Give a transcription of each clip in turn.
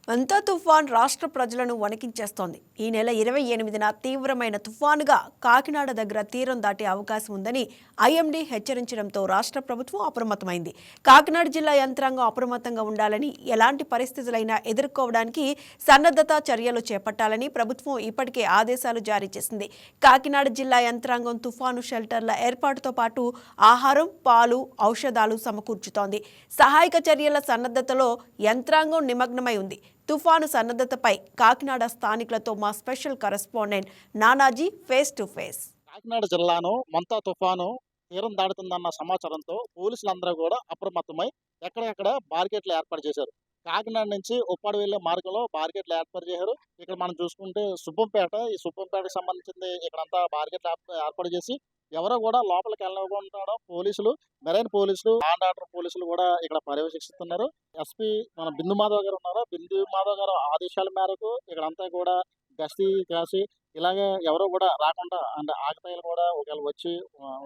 మంతా తుఫాన్ రాష్ట్ర ప్రజలను వణికించేస్తోంది. ఈ నెల 28న తీవ్రమైన తుఫానుగా కాకినాడ దగ్గర తీరం దాటే అవకాశం ఉందని ఐఎండీ హెచ్చరించడంతో రాష్ట్ర ప్రభుత్వం అప్రమత్తమైంది. కాకినాడ జిల్లా యంత్రాంగం అప్రమత్తంగా ఉండాలని, ఎలాంటి పరిస్థితులైనా ఎదుర్కోవడానికి సన్నద్ధత చర్యలు చేపట్టాలని ప్రభుత్వం ఇప్పటికే ఆదేశాలు జారీ చేసింది. కాకినాడ జిల్లా యంత్రాంగం తుఫాను షెల్టర్ల ఏర్పాటుతో పాటు ఆహారం, పాలు, ఔషధాలు సమకూర్చుతోంది. సహాయక చర్యల సన్నద్ధతలో యంత్రాంగం నిమగ్నమై ఉంది. తుఫాను సన్నద్ధతపై కాకినాడ స్థానికులతో మా special correspondent Nanaji face to face. Kakinada జిల్లాను మంతా తుఫాను తీరం దాటుతుందన్న సమాచారంతో పోలీసులందరూ కూడా అప్రమత్తమై ఎక్కడెక్కడ బారికేట్లు ఏర్పాటు చేశారు. కాకినాడ నుంచి ఉప్పాడు వెళ్లే మార్గంలో బారికేట్లు ఏర్పాటు చేశారు. ఇక్కడ మనం చూసుకుంటే సుబ్బంపేట, ఈ సుబ్బంపేటకు సంబంధించింది ఇక్కడంతా బారికేట్లు ఏర్పాటు చేసి ఎవరో కూడా లోపలికి వెళ్ళకుండా పోలీసులు, మెరైన్ పోలీసులు, లా అండ్ ఆర్డర్ పోలీసులు కూడా ఇక్కడ పర్యవేక్షిస్తున్నారు. ఎస్పీ మన బిందు మాధవ్ గారు ఉన్నారు. బిందు మాధవ్ గారు ఆదేశాల మేరకు ఇక్కడంతా కూడా గస్తీ కాసి ఇలాగే ఎవరు కూడా రాకుండా అంటే ఆకతాయిలు కూడా ఒకవేళ వచ్చి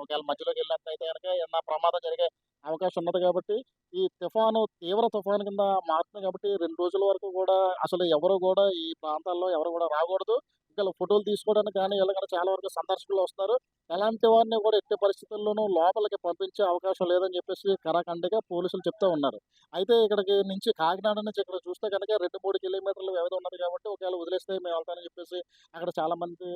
ఒకవేళ మధ్యలోకి వెళ్ళినట్టయితే కనుక ఏదైనా ప్రమాదం జరిగే అవకాశం ఉన్నది కాబట్టి ఈ తుఫాను తీవ్ర తుఫాను కింద మారుతుంది కాబట్టి 2 రోజుల వరకు కూడా అసలు ఎవరు కూడా ఈ ప్రాంతాల్లో ఎవరు కూడా రాకూడదు. ఇంకా ఫోటోలు తీసుకోవడానికి కానీ ఎలాగైనా చాలా వరకు సందర్శకులు వస్తారు. ఎలాంటి వారిని కూడా ఎట్టి పరిస్థితుల్లోనూ లోపలికి పంపించే అవకాశం లేదని చెప్పేసి కరాఖండిగా పోలీసులు చెప్తూ ఉన్నారు. అయితే ఇక్కడికి నుంచి కాకినాడ నుంచి ఇక్కడ చూస్తే కనుక 2-3 కిలోమీటర్ల వ్యవధి ఉన్నది కాబట్టి ఒకవేళ వదిలేస్తే మేము వెళ్తామని చెప్పేసి అక్కడ చాలా మంది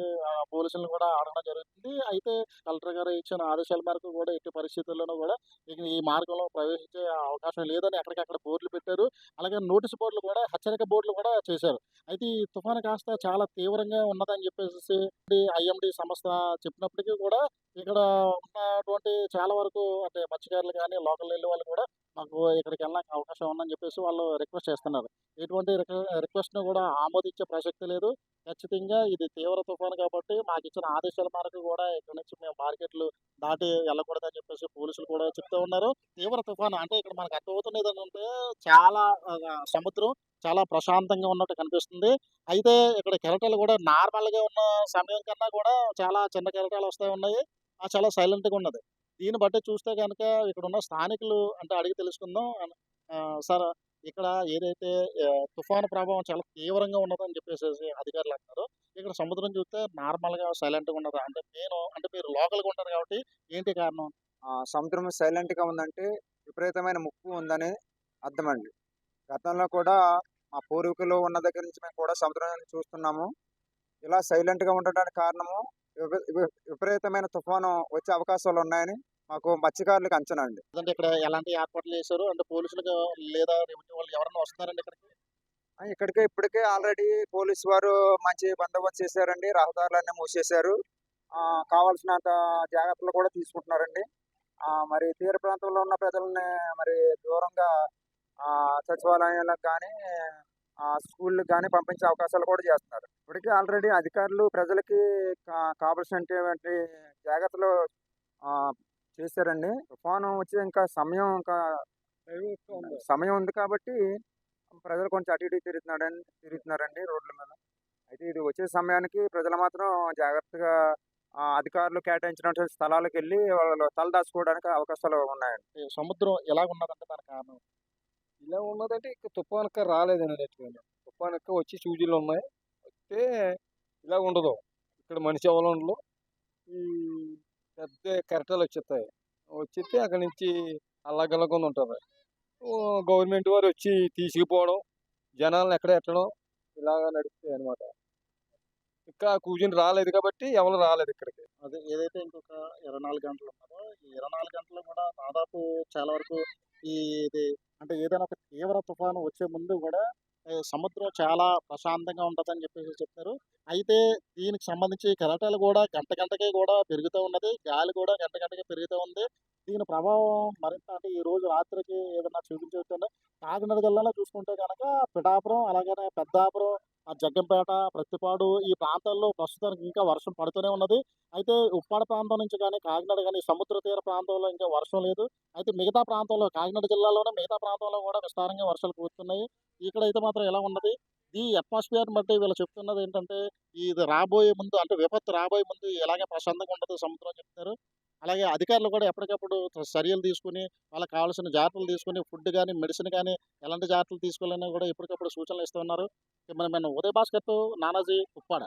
పోలీసులను కూడా అడగడం జరుగుతుంది. అయితే కలెక్టర్ గారు ఇచ్చిన ఆదేశాల మేరకు కూడా ఎట్టి పరిస్థితుల్లోనూ కూడా ఇక ఈ మార్గంలో ప్రవేశించే అవకాశం లేదని ఎక్కడికక్కడ బోర్డులు పెట్టారు. అలాగే నోటీస్ బోర్డులు కూడా, హెచ్చరిక బోర్డులు కూడా చేశారు. అయితే ఈ తుఫాను కాస్త చాలా తీవ్రంగా ఉన్నదని చెప్పేసి ఐఎండీ సంస్థ చెప్పినప్పటికీ కూడా ఇక్కడ ఉన్నటువంటి చాలా వరకు అంటే మత్స్యకారులు కానీ లోకల్ వెళ్ళే వాళ్ళు కూడా మాకు ఇక్కడికి వెళ్ళడానికి అవకాశం ఉందని చెప్పేసి వాళ్ళు రిక్వెస్ట్ చేస్తున్నారు. ఎటువంటి రిక్వెస్ట్‌ని కూడా ఆమోదించే ప్రసక్తి లేదు. ఖచ్చితంగా ఇది తీవ్ర తుఫాను కాబట్టి మాకు ఇచ్చిన ఆదేశాల మేరకు కూడా ఇక్కడి నుంచి మేము మార్కెట్లు దాటి వెళ్ళకూడదని చెప్పేసి పోలీసులు కూడా చెప్తూ ఉన్నారు. తీవ్ర తుఫాను అంటే ఇక్కడ మనకు అర్థమవుతున్నది ఏంటంటే చాలా సముద్రం చాలా ప్రశాంతంగా ఉన్నట్టు కనిపిస్తుంది. అయితే ఇక్కడ కెరటాలు కూడా నార్మల్‌గా ఉన్న సమయం కన్నా కూడా చాలా చిన్న కెరటాలు వస్తా ఉన్నాయి. చాలా సైలెంట్‌గా ఉన్నది. దీన్ని బట్టి చూస్తే గనక ఇక్కడున్న స్థానికులు అంటే అడిగి తెలుసుకుందాం. సార్ ఇక్కడ ఏదైతే తుఫాను ప్రభావం చాలా తీవ్రంగా ఉన్నదని చెప్పేసేసి అధికారులు అంటున్నారు. ఇక్కడ సముద్రం చూస్తే నార్మల్‌గా సైలెంట్‌గా ఉన్నదా? అంటే అంటే మీరు లోకల్‌గా ఉంటారు కాబట్టి ఏంటి కారణం? సముద్రం సైలెంట్‌గా ఉందంటే, విపరీతమైన ముప్పు ఉందని అర్థమండి. గతంలో కూడా మా పూర్వీకులు ఉన్న దగ్గర నుంచి మేము కూడా సముద్రాన్ని చూస్తున్నాము. ఇలా సైలెంట్‌గా ఉండడానికి కారణము విపరీతమైన తుఫాను వచ్చే అవకాశాలున్నాయని మాకు మత్స్యకారులకు అంచనా అండి. అంటే ఇక్కడ ఎలాంటి ఏర్పాట్లు చేశారు? అంటే పోలీసులుగా లేదా రెవెన్యూ వాళ్ళు ఎవరన్నా వస్తున్నారండి ఇక్కడికి? ఇక్కడికే ఇప్పటికే ఆల్రెడీ పోలీసు వారు మంచి బందోబస్తు చేశారండి. రహదారులన్నీ మూసేశారు. కావాల్సినంత జాగ్రత్తలు కూడా తీసుకుంటున్నారండి. మరి తీర ప్రాంతంలో ఉన్న ప్రజల్ని మరి దూరంగా సచివాలయాలకు కానీ, స్కూళ్ళకి గానీ పంపించే అవకాశాలు కూడా చేస్తున్నారు. ఇప్పటికే ఆల్రెడీ అధికారులు ప్రజలకి కావాల్సినటువంటి జాగ్రత్తలు ఆహ్, చేశారండి. తుఫాను వచ్చే ఇంకా సమయం ఉంది కాబట్టి ప్రజలు కొంచెం అటు ఇటు తిరుగుతున్నారండి రోడ్ల మీద. అయితే ఇది వచ్చే సమయానికి ప్రజలు మాత్రం జాగ్రత్తగా అధికారులు కేటాయించినటువంటి స్థలాలకెళ్ళి వాళ్ళు తలదాచుకోవడానికి అవకాశాలు ఉన్నాయండి. ఈ సముద్రం ఎలాగున్నదంటే దానికి కారణం? ఇలా ఉన్నదంటే ఇక తుఫానుక్క రాలేదండి ఎటువైనా. తుఫానుక్క వచ్చి సూచనలున్నాయి. వస్తే ఇలా ఉండదు. ఇక్కడ మనిషి ఎవరు ఉండరు. ఈ పెద్ద కెరటాలొచ్చేత్తాయి. వచ్చేత్తే అక్కడి నుంచి అల్లకల్లోకుండ ఉంటది. గవర్నమెంట్ వారు వచ్చి తీసుకుపోవడం, జనాల్ని ఎక్కడ ఎట్టడం ఇలాగ నడుస్తాయనమాట. ఇంకా కూజుని రాలేదు కాబట్టి ఎవరు రాలేదు ఇక్కడికి. అదే ఏదైతే ఇంకొక 24 గంటలు ఉన్నదో, ఈ 24 గంటలు కూడా దాదాపు చాలా వరకు ఇది అంటే ఏదైనా ఒక తీవ్ర తుఫాను వచ్చే ముందు కూడా సముద్రం చాలా ప్రశాంతంగా ఉంటదని చెప్పేసి చెప్తారు. అయితే దీనికి సంబంధించి కెరటాలు కూడా గంట గంటకి కూడా పెరుగుతూ ఉన్నది. గాలి కూడా గంట గంటకి పెరుగుతూ ఉంది. దీని ప్రభావం మరింత అంటే ఈరోజు రాత్రికి ఏదన్నా చూపించవచ్చండి. కాకినాడ జిల్లాలో చూసుకుంటే గనక పిఠాపురం, అలాగనే పెద్దాపురం, జగ్గంపేట, ప్రత్తిపాడు ఈ ప్రాంతాల్లో ప్రస్తుతానికి ఇంకా వర్షం పడుతూనే ఉన్నది. అయితే ఉప్పాడ ప్రాంతం నుంచి కానీ, కాకినాడ కానీ సముద్ర తీర ప్రాంతంలో ఇంకా వర్షం లేదు. అయితే మిగతా ప్రాంతంలో కాకినాడ జిల్లాలోనే మిగతా ప్రాంతంలో కూడా విస్తారంగా వర్షాలు కురుస్తున్నాయి. ఇక్కడైతే మాత్రం ఎలా ఉన్నది? ఈ అట్మాస్ఫియర్ బట్టి వీళ్ళు చెప్తున్నది ఏంటంటే, ఇది రాబోయే ముందు అంటే విపత్తు రాబోయే ముందు ఇలాగే ప్రశాంతంగా ఉండదు సముద్రం అని చెప్తున్నారు. అలాగే అధికారులు కూడా ఎప్పటికప్పుడు చర్యలు తీసుకొని, వాళ్ళకి కావాల్సిన జాగ్రత్తలు తీసుకొని, ఫుడ్ గాని, మెడిసిన్ గాని ఎలాంటి జాగ్రత్తలు తీసుకోవాలని కూడా ఎప్పటికప్పుడు సూచనలు ఇస్తున్నారు. కెమెరామెన్ ఉదయ్ భాస్కర్‌తో నానాజీ ఉప్పాడ.